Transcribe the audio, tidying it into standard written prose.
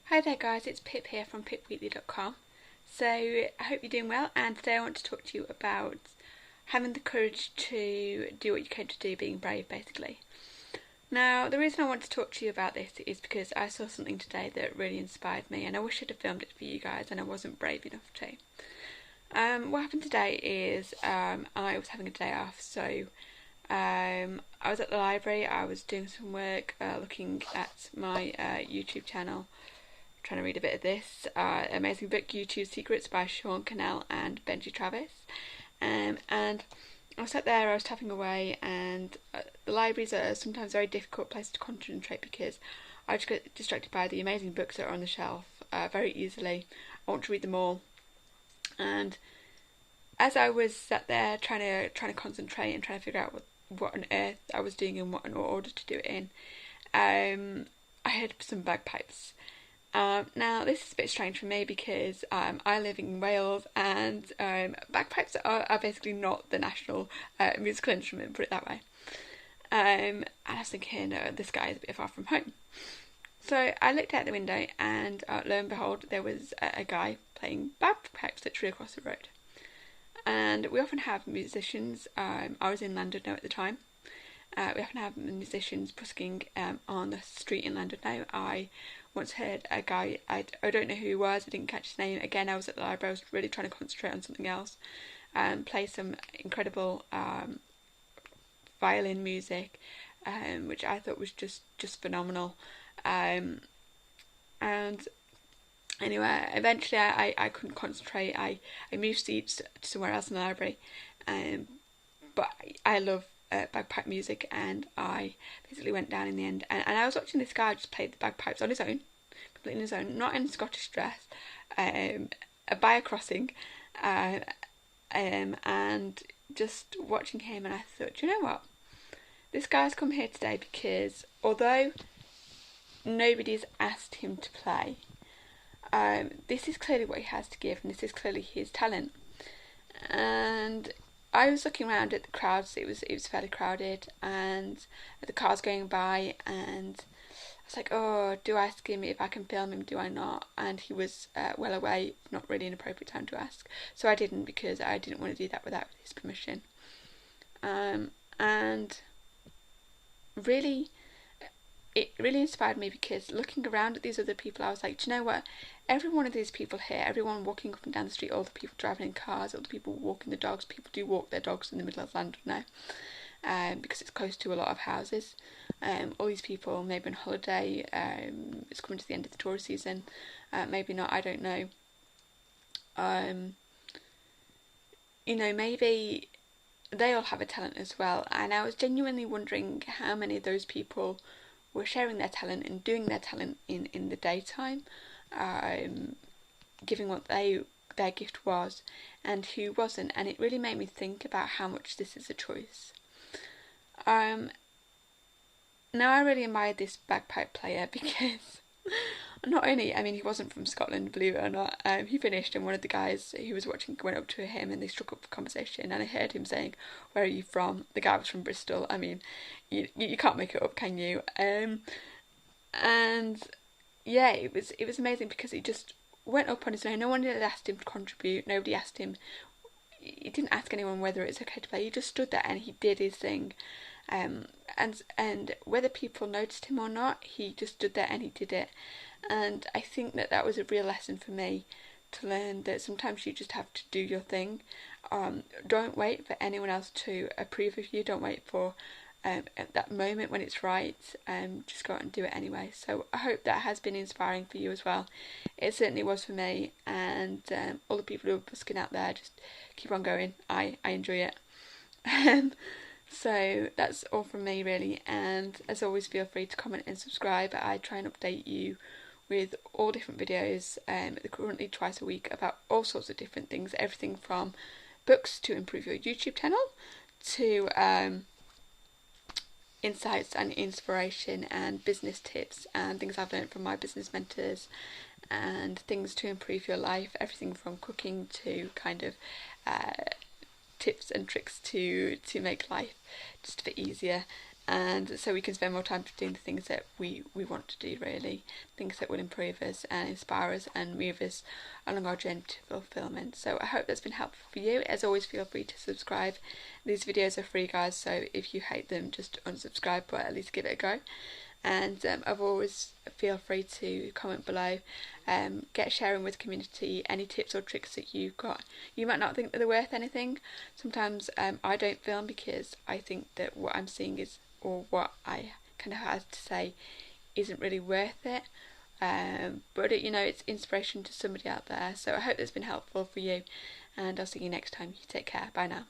Hi there guys, it's Pip here from pipweekly.com. So I hope you're doing well, and today I want to talk to you about having the courage to do what you came to do, being brave basically. Now the reason I want to talk to you about this is because I saw something today that really inspired me, and I wish I'd have filmed it for you guys and I wasn't brave enough to. What happened today is I was having a day off, so I was at the library. I was doing some work, looking at my YouTube channel, trying to read a bit of this amazing book, YouTube Secrets by Sean Cannell and Benji Travis. And I sat there, I was tapping away, and the libraries are sometimes a very difficult place to concentrate because I just get distracted by the amazing books that are on the shelf very easily. I want to read them all. And as I was sat there trying to concentrate and trying to figure out what on earth I was doing and what in order to do it in, I heard some bagpipes. Now this is a bit strange for me because I live in Wales, and bagpipes are basically not the national musical instrument, put it that way. And I was thinking, this guy is a bit far from home. So I looked out the window, and lo and behold, there was a guy playing bagpipes literally across the road. And we often have musicians. I was in Llandudno at the time. We often have musicians busking on the street in Llandudno. I once heard a guy, I don't know who he was, I didn't catch his name. Again, I was at the library, I was really trying to concentrate on something else. Play some incredible violin music, which I thought was just phenomenal. And anyway, eventually I couldn't concentrate. I moved seats to somewhere else in the library. But I love bagpipe music, and I basically went down in the end, and I was watching this guy just play the bagpipes on his own, completely on his own, not in Scottish dress, by a crossing, and just watching him, and I thought, you know what, this guy's come here today because although nobody's asked him to play, this is clearly what he has to give, and this is clearly his talent. And I was looking around at the crowds. It was fairly crowded, and the cars going by, and I was like, oh, do I ask him if I can film him? Do I not? And he was well away. Not really an appropriate time to ask, so I didn't, because I didn't want to do that without his permission. And really, it really inspired me, because looking around at these other people, I was like, do you know what? Every one of these people here, everyone walking up and down the street, all the people driving in cars, all the people walking the dogs, people do walk their dogs in the middle of London now, because it's close to a lot of houses. All these people, maybe on holiday, it's coming to the end of the tourist season, maybe not, I don't know. Maybe they all have a talent as well, and I was genuinely wondering how many of those people were sharing their talent and doing their talent in the daytime, giving what their gift was, and who wasn't. And it really made me think about how much this is a choice. Now I really admired this bagpipe player because not only, he wasn't from Scotland, believe it or not. He finished, and one of the guys who was watching went up to him, and they struck up a conversation, and I heard him saying, "Where are you from?" The guy was from Bristol. You can't make it up, can you? And yeah, it was amazing, because he just went up on his own. No one had asked him to contribute. Nobody asked him. He didn't ask anyone whether it's okay to play. He just stood there and he did his thing. And whether people noticed him or not, he just stood there and he did it. And I think that was a real lesson for me, to learn that sometimes you just have to do your thing. Don't wait for anyone else to approve of you. Don't wait for at that moment when it's right. Just go out and do it anyway. So I hope that has been inspiring for you as well. It certainly was for me, and all the people who are busking out there, just keep on going. I enjoy it. So that's all from me really, and as always, feel free to comment and subscribe. I try and update you with all different videos, currently twice a week, about all sorts of different things, everything from books to improve your YouTube channel, to insights and inspiration and business tips and things I've learned from my business mentors, and things to improve your life, everything from cooking to kind of tips and tricks to make life just a bit easier. and so we can spend more time doing the things that we want to do, really, things that will improve us and inspire us and move us along our journey to fulfillment. So I hope that's been helpful for you. As always, feel free to subscribe. These videos are free, guys, so if you hate them, just unsubscribe, but at least give it a go. And I've always feel free to comment below, get sharing with the community any tips or tricks that you've got. You might not think that they're worth anything. Sometimes I don't film because I think that what I'm seeing is, or what I kind of have to say, isn't really worth it. But it's inspiration to somebody out there. So I hope that's been helpful for you, and I'll see you next time. You take care. Bye now.